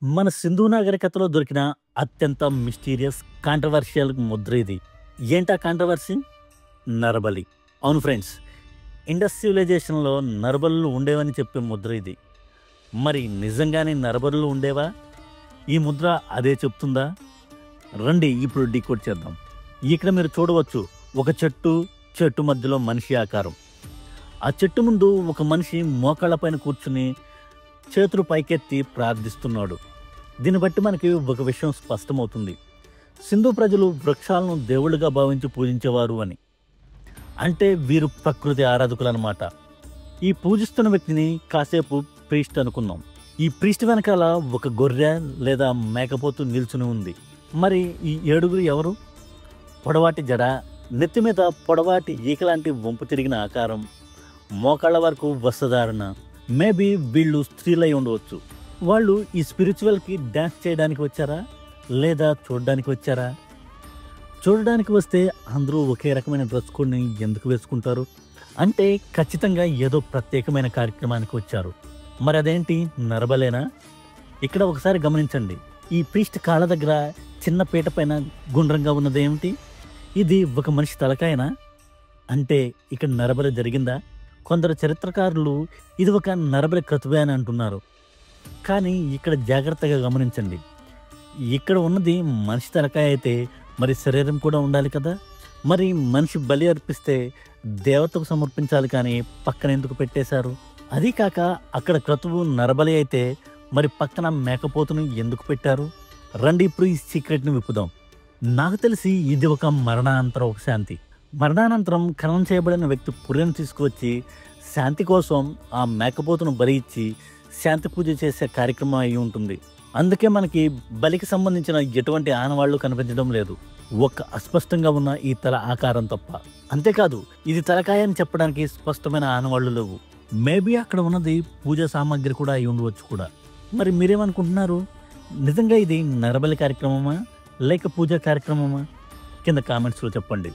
మన సింధు నాగరికతలో దొరికిన అత్యంత మిస్టీరియస్ కాంట్రవర్షియల్ ముద్ర ఇది. ఏంటా కాంట్రవర్సీ? నరబలి. అవును ఫ్రెండ్స్, ఇండస్ సివిలైజేషన్లో నరబలులు ఉండేవని చెప్పే ముద్ర ఇది. మరి నిజంగానే నరబలులు ఉండేవా? ఈ ముద్ర అదే చెప్తుందా? రండి ఇప్పుడు డీకోడ్ చేద్దాం. ఇక్కడ మీరు చూడవచ్చు, ఒక చెట్టు మధ్యలో మనిషి ఆకారం. ఆ చెట్టు ముందు ఒక మనిషి మోకాళ్ళపైన కూర్చుని చేతులు పైకెత్తి ప్రార్థిస్తున్నాడు. దీన్ని బట్టి మనకి ఒక విషయం స్పష్టమవుతుంది. సింధు ప్రజలు వృక్షాలను దేవుళ్ళుగా భావించి పూజించేవారు అని. అంటే వీరు ప్రకృతి ఆరాధకులన్నమాట. ఈ పూజిస్తున్న వ్యక్తిని కాసేపు ప్రీస్ట్ అనుకుందాం. ఈ ప్రీస్ట్ వెనకాల ఒక గొర్రె లేదా మేకపోతు నిల్చుని ఉంది. మరి ఈ ఏడుగురు ఎవరు? పొడవాటి జడ, నెత్తి మీద పొడవాటి ఈకలాంటి వంపు తిరిగిన ఆకారం, మోకాళ్ళ వరకు వస్త్రధారణ. మేబీ వీళ్ళు స్త్రీలై ఉండవచ్చు. వాళ్ళు ఈ స్పిరిచువల్కి డ్యాన్స్ చేయడానికి వచ్చారా లేదా చూడడానికి వచ్చారా? చూడడానికి వస్తే అందరూ ఒకే రకమైన డ్రెస్ కోడ్ని ఎందుకు వేసుకుంటారు? అంటే ఖచ్చితంగా ఏదో ప్రత్యేకమైన కార్యక్రమానికి వచ్చారు. మరి అదేంటి, నరబలేనా? ఇక్కడ ఒకసారి గమనించండి. ఈ ప్రీస్ట్ కాళ్ళ దగ్గర చిన్న పీట పైన గుండ్రంగా ఉన్నదేమిటి? ఇది ఒక మనిషి తలకాయనా? అంటే ఇక్కడ నరబలి జరిగిందా? కొందరు చరిత్రకారులు ఇది ఒక నరబలి క్రతువే అని అంటున్నారు. కానీ ఇక్కడ జాగ్రత్తగా గమనించండి. ఇక్కడ ఉన్నది మనిషి తలకాయ అయితే మరి శరీరం కూడా ఉండాలి కదా. మరి మనిషి బలి అర్పిస్తే దేవతకు సమర్పించాలి, కానీ పక్కన ఎందుకు పెట్టేశారు? అది కాక అక్కడ క్రతువు నరబలి అయితే మరి పక్కన మేకపోతును ఎందుకు పెట్టారు? రండి ఇప్పుడు ఈ సీక్రెట్ని విప్పుదాం. నాకు తెలిసి ఇది ఒక మరణానంతర ఒక శాంతి. మరణానంతరం ఖననం చేయబడిన వ్యక్తి పుర్రెను తీసుకువచ్చి శాంతి కోసం ఆ మేకపోతును బలి ఇచ్చి శాంతి పూజ చేసే కార్యక్రమం అయి ఉంటుంది. అందుకే మనకి బలికి సంబంధించిన ఎటువంటి ఆనవాళ్లు కనిపించడం లేదు, ఒక అస్పష్టంగా ఉన్న ఈ తల ఆకారం తప్ప. అంతేకాదు, ఇది తలకాయ అని చెప్పడానికి స్పష్టమైన ఆనవాళ్లు లేవు. మేబీ అక్కడ ఉన్నది పూజా సామాగ్రి కూడా అయి ఉండవచ్చు కూడా. మరి మీరేమనుకుంటున్నారు? నిజంగా ఇది నరబలి కార్యక్రమమా లేక పూజా కార్యక్రమమా? కింద కామెంట్స్లో చెప్పండి.